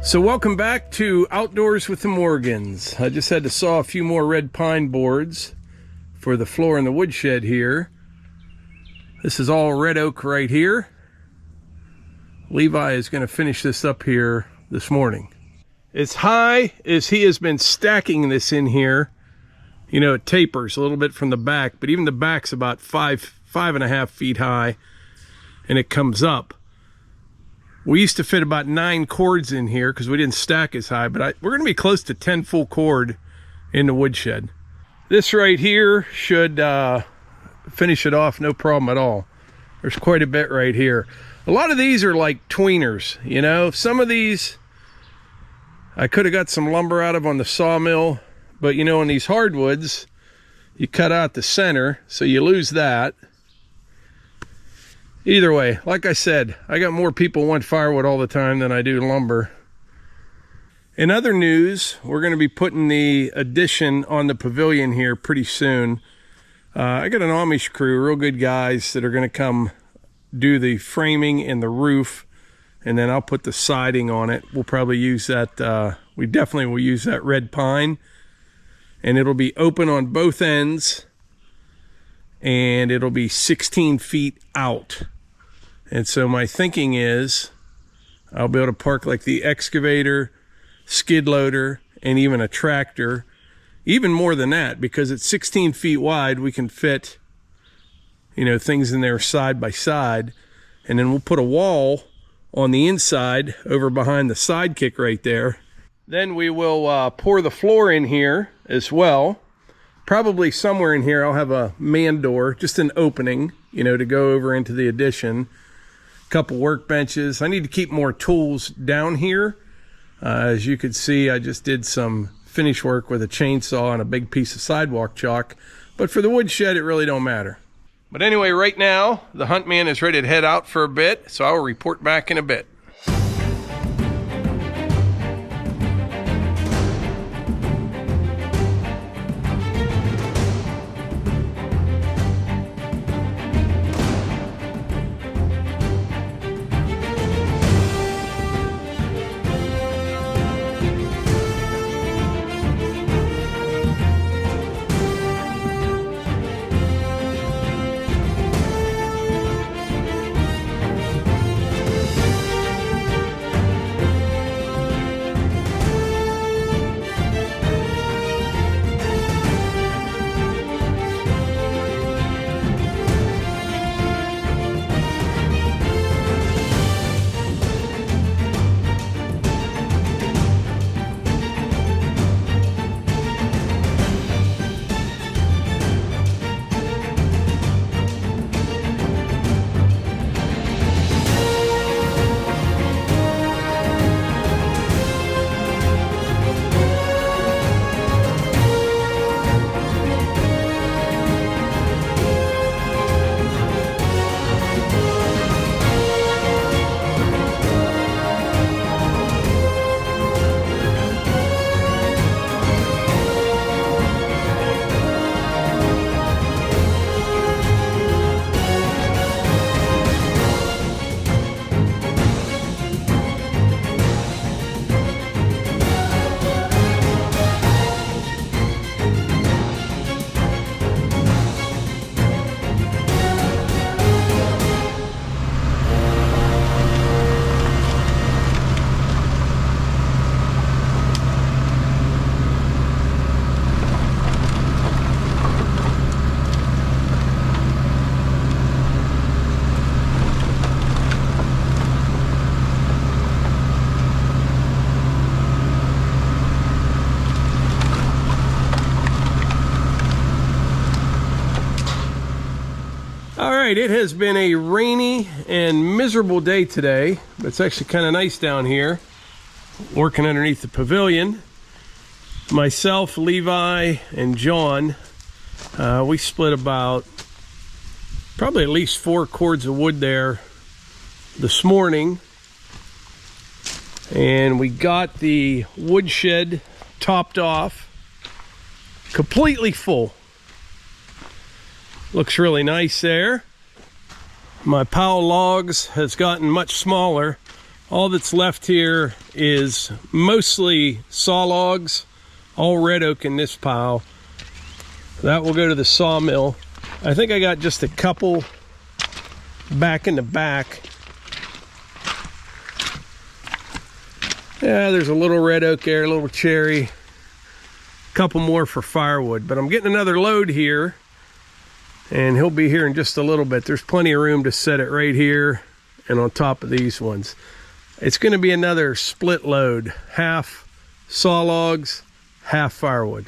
So welcome back to Outdoors with the Morgans. I just had to saw a few more red pine boards for the floor in the woodshed here. This is all red oak right here. Levi is going to finish this up here this morning. As high as he has been stacking this in here, you know, it tapers a little bit from the back, but even the back's about 5.5 feet high, and it comes up. We used to fit about 9 cords in here because we didn't stack as high, but we're going to be close to 10 full cord in the woodshed. This right here should finish it off, no problem at all. There's quite a bit right here. A lot of these are like tweeners, you know. Some of these I could have got some lumber out of on the sawmill, but you know, in these hardwoods, you cut out the center, so you lose that. Either way, like I said, I got more people want firewood all the time than I do lumber. In other news, we're going to be putting the addition on the pavilion here pretty soon. I got an Amish crew, real good guys, that are going to come do the framing and the roof, and then I'll put the siding on it. We'll probably use that, we definitely will use that red pine, and it'll be open on both ends, and it'll be 16 feet out. And so my thinking is I'll be able to park like the excavator, skid loader, and even a tractor. Even more than that, because it's 16 feet wide, we can fit, you know, things in there side by side. And then we'll put a wall on the inside over behind the SideKick right there. Then we will pour the floor in here as well. Probably somewhere in here I'll have a man door, just an opening, you know, to go over into the addition. Couple workbenches. I need to keep more tools down here. As you can see, I just did some finish work with a chainsaw and a big piece of sidewalk chalk, but for the woodshed it really don't matter. But anyway, right now the hunt man is ready to head out for a bit, so I will report back in a bit. It has been a rainy and miserable day today, but it's actually kind of nice down here working underneath the pavilion. Myself, Levi, and John, we split about probably at least 4 cords of wood there this morning, and we got the woodshed topped off completely full. Looks really nice there. My pile logs has gotten much smaller, All that's left here is mostly saw logs, all red oak in this pile. That will go to the sawmill. I think I got just a couple back in the back. Yeah, there's a little red oak there, a little cherry. A couple more for firewood, but I'm getting another load here, and he'll be here in just a little bit. There's plenty of room to set it right here and on top of these ones. It's going to be another split load, half saw logs, half firewood.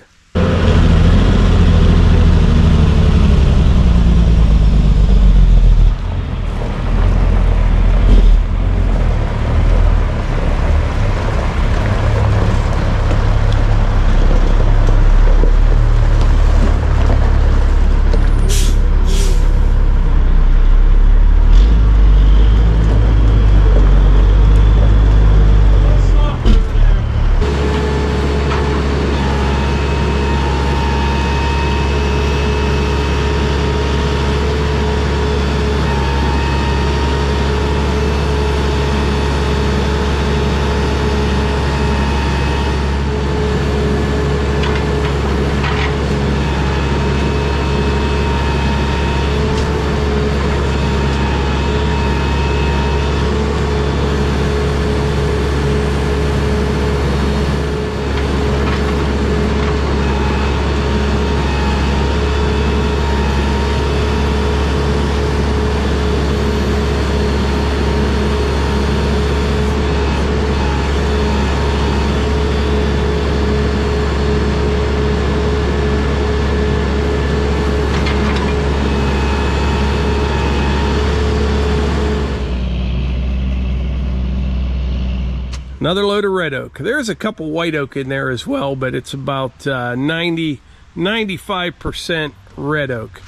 Another load of red oak. There's a couple white oak in there as well, but it's about 95% red oak.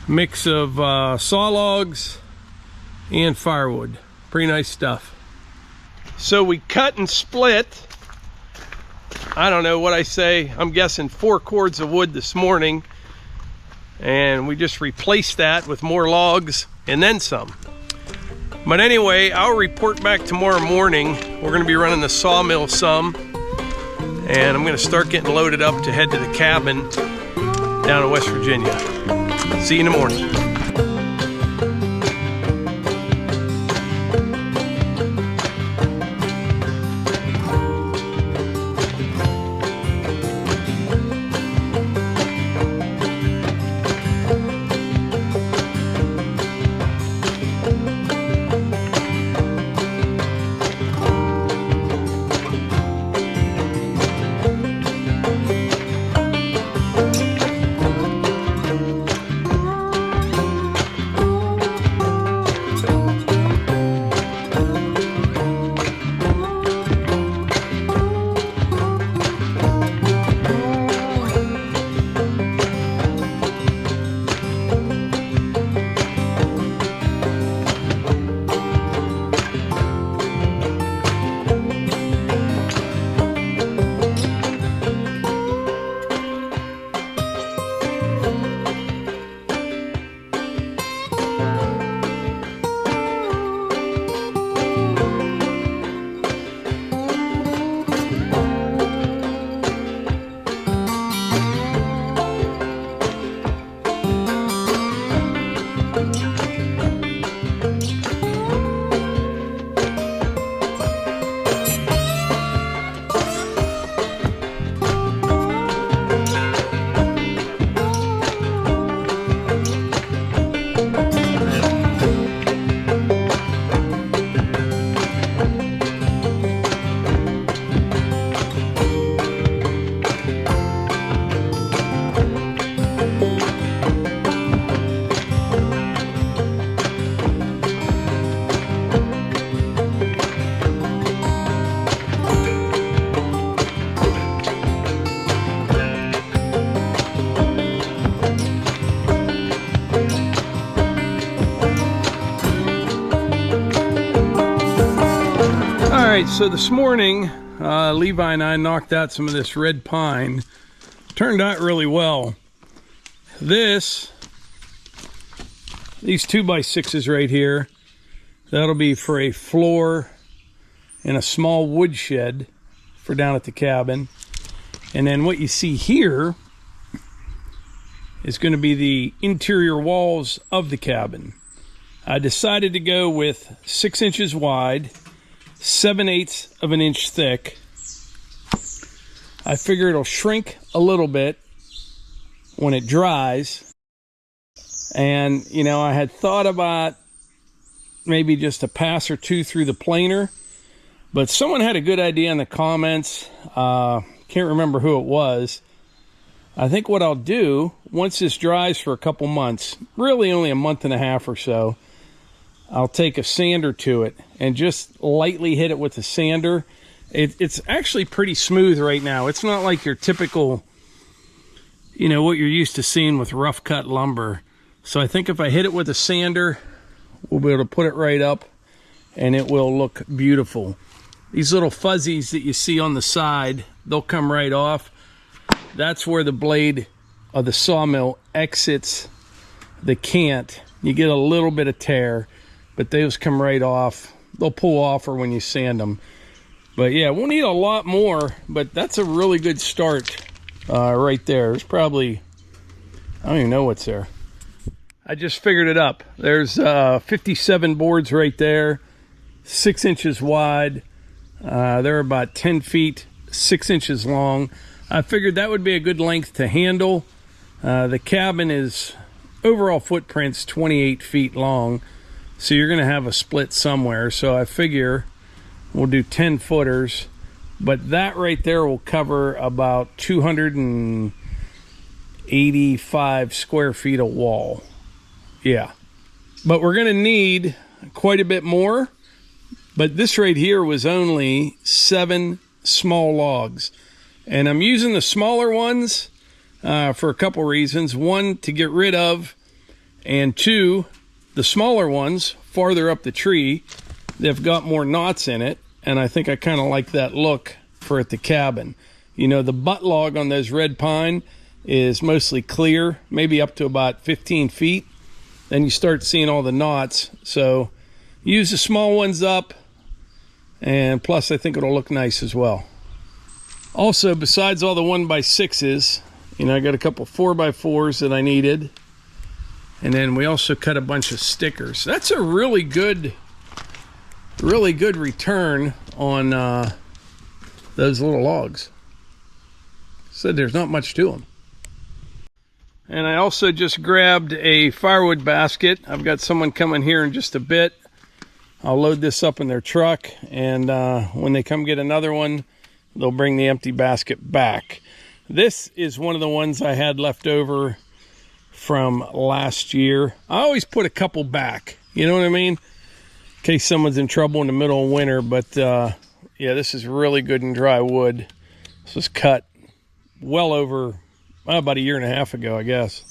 Mix of saw logs and firewood. Pretty nice stuff. So we cut and split, I don't know what I say, I'm guessing 4 cords of wood this morning, and we just replaced that with more logs and then some. But anyway, I'll report back tomorrow morning. We're going to be running the sawmill some, and I'm going to start getting loaded up to head to the cabin down in West Virginia. See you in the morning. So this morning, Levi and I knocked out some of this red pine. Turned out really well. These 2x6s right here, that'll be for a floor and a small woodshed for down at the cabin. And then what you see here is going to be the interior walls of the cabin. I decided to go with 6 inches wide, 7/8 of an inch thick. I figure it'll shrink a little bit when it dries. And, you know, I had thought about maybe just a pass or two through the planer, but someone had a good idea in the comments. Can't remember who it was. I think what I'll do, once this dries for a couple months, really only a month and a half or so, I'll take a sander to it and just lightly hit it with a sander. It's actually pretty smooth right now. It's not like your typical, you know, what you're used to seeing with rough cut lumber. So I think if I hit it with a sander, we'll be able to put it right up and it will look beautiful. These little fuzzies that you see on the side, they'll come right off. That's where the blade of the sawmill exits the cant. You get a little bit of tear, but those come right off. They'll pull off or when you sand them. But yeah, we'll need a lot more, but that's a really good start right there. There's probably, I don't even know what's there. I just figured it up. There's 57 boards right there, 6 inches wide. They're about 10 feet, 6 inches long. I figured that would be a good length to handle. The cabin is, overall footprint's 28 feet long, so you're gonna have a split somewhere. So I figure we'll do 10 footers, but that right there will cover about 285 square feet of wall. Yeah, but we're gonna need quite a bit more. But this right here was only 7 small logs. And I'm using the smaller ones for a couple reasons. One, to get rid of, and two, the smaller ones farther up the tree, they've got more knots in it. And I think I kind of like that look for at the cabin. You know, the butt log on those red pine is mostly clear, maybe up to about 15 feet. Then you start seeing all the knots. So use the small ones up. And plus, I think it'll look nice as well. Also, besides all the 1x6s, you know, I got a couple 4x4s that I needed. And then we also cut a bunch of stickers. That's a really good return on those little logs. Said there's not much to them. And I also just grabbed a firewood basket. I've got someone coming here in just a bit. I'll load this up in their truck, and when they come get another one, they'll bring the empty basket back. This is one of the ones I had left over from last year. I always put a couple back, you know what I mean? In case someone's in trouble in the middle of winter. But yeah, this is really good and dry wood. This was cut well over about a year and a half ago, I guess.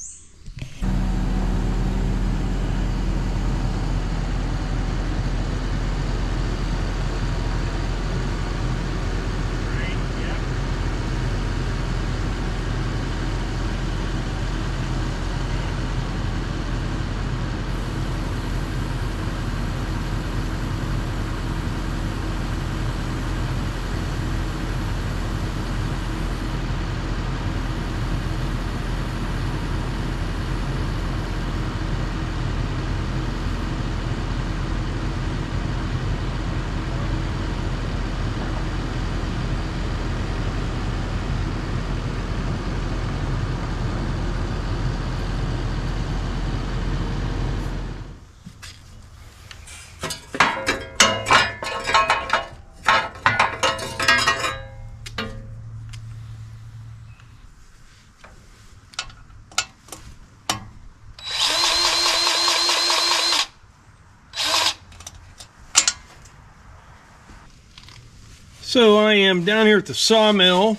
So I am down here at the sawmill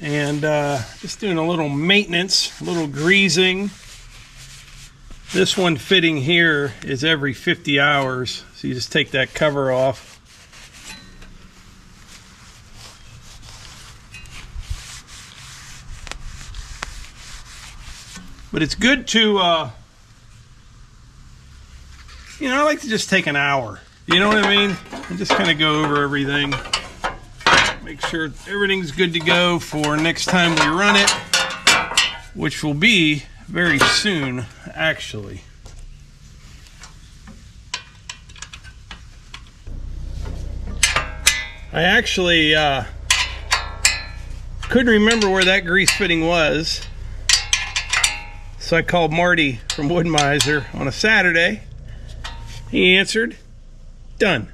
and just doing a little maintenance, a little greasing. This one fitting here is every 50 hours. So you just take that cover off. But it's good to, you know, I like to just take an hour. You know what I mean? I just kind of go over everything. Make sure everything's good to go for next time we run it, which will be very soon, actually. I actually couldn't remember where that grease fitting was, so I called Marty from Woodmizer on a Saturday. He answered, done.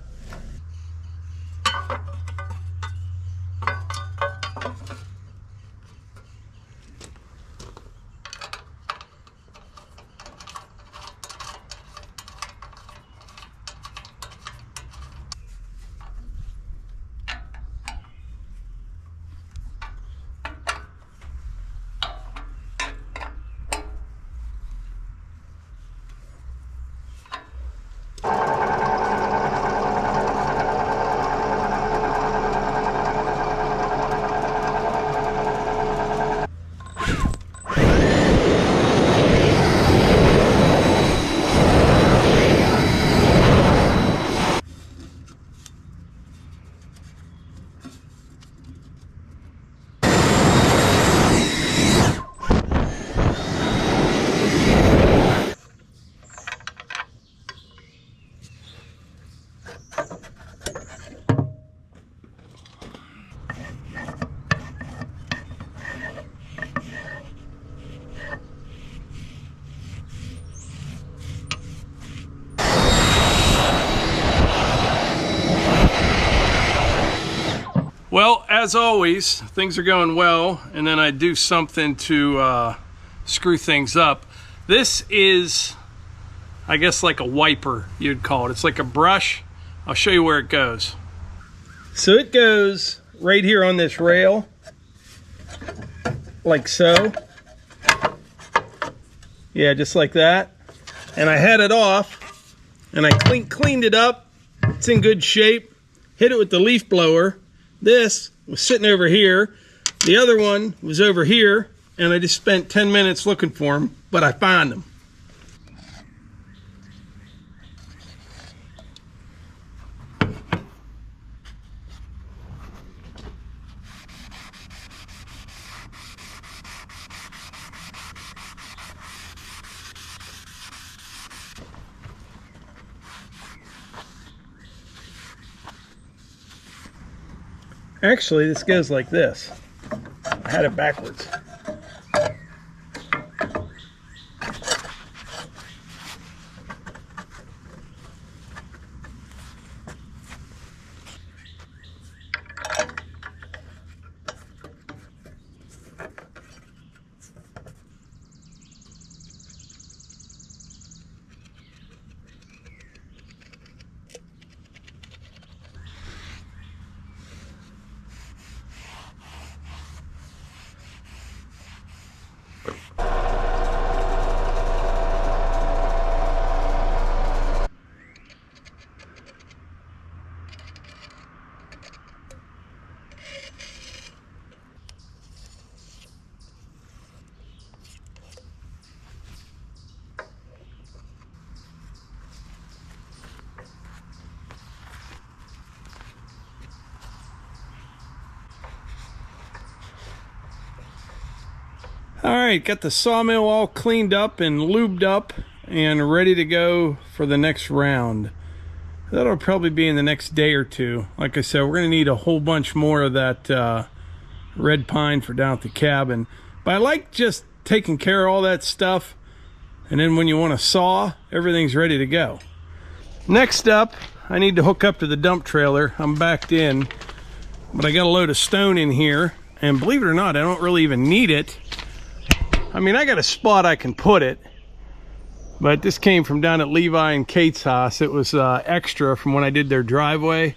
Well, as always, things are going well, and then I do something to screw things up. This is, I guess, like a wiper, you'd call it. It's like a brush. I'll show you where it goes. So it goes right here on this rail, like so. Yeah, just like that. And I had it off, and I cleaned it up. It's in good shape. Hit it with the leaf blower. This was sitting over here. The other one was over here, and I just spent 10 minutes looking for them, but I found them. Actually, this goes like this. I had it backwards. All right, got the sawmill all cleaned up and lubed up and ready to go for the next round. That'll probably be in the next day or two. Like I said, we're gonna need a whole bunch more of that red pine for down at the cabin. But I like just taking care of all that stuff, and then when you want to saw, everything's ready to go. Next up, I need to hook up to the dump trailer. I'm backed in, but I got a load of stone in here, and believe it or not, I don't really even need it. I mean, I got a spot I can put it, but this came from down at Levi and Kate's house. It was extra from when I did their driveway.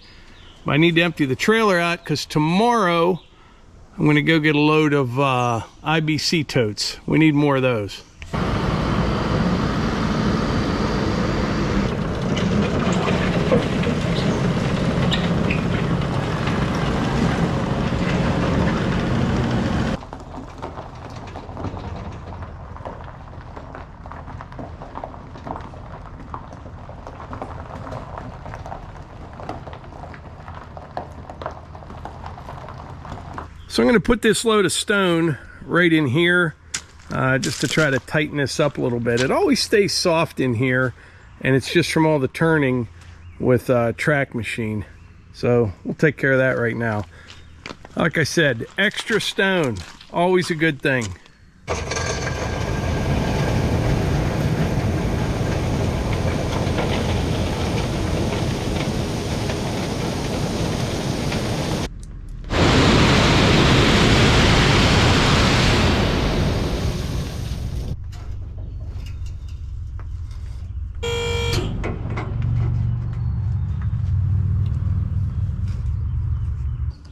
But I need to empty the trailer out because tomorrow I'm going to go get a load of IBC totes. We need more of those. So I'm going to put this load of stone right in here just to try to tighten this up a little bit. It always stays soft in here, and it's just from all the turning with track machine. So we'll take care of that right now. Like I said, extra stone, always a good thing.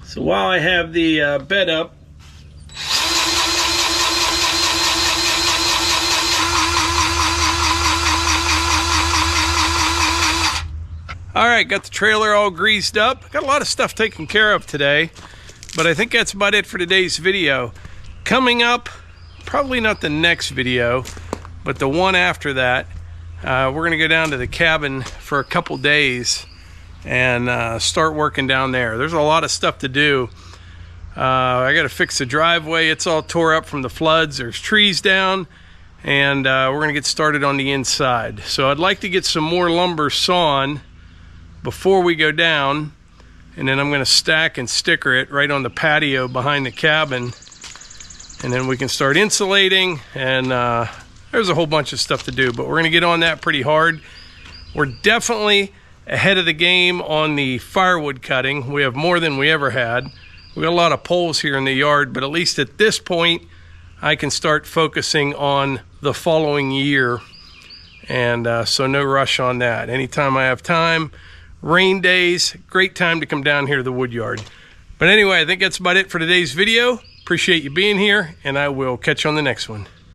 So while I have the bed up, all right, got the trailer all greased up. Got a lot of stuff taken care of today, but I think that's about it for today's video. Coming up, probably not the next video, but the one after that, we're gonna go down to the cabin for a couple days and start working down there. There's a lot of stuff to do. I got to fix the driveway. It's all tore up from the floods. There's trees down, and we're gonna get started on the inside. So I'd like to get some more lumber sawn before we go down, and then I'm gonna stack and sticker it right on the patio behind the cabin, and then we can start insulating, and there's a whole bunch of stuff to do, but we're gonna get on that pretty hard. We're definitely ahead of the game on the firewood cutting. We have more than we ever had. We got a lot of poles here in the yard, but at least at this point I can start focusing on the following year, and so no rush on that. Anytime I have time, rain days, great time to come down here to the Woodyard. But anyway, I think that's about it for today's video. Appreciate you being here, and I will catch you on the next one.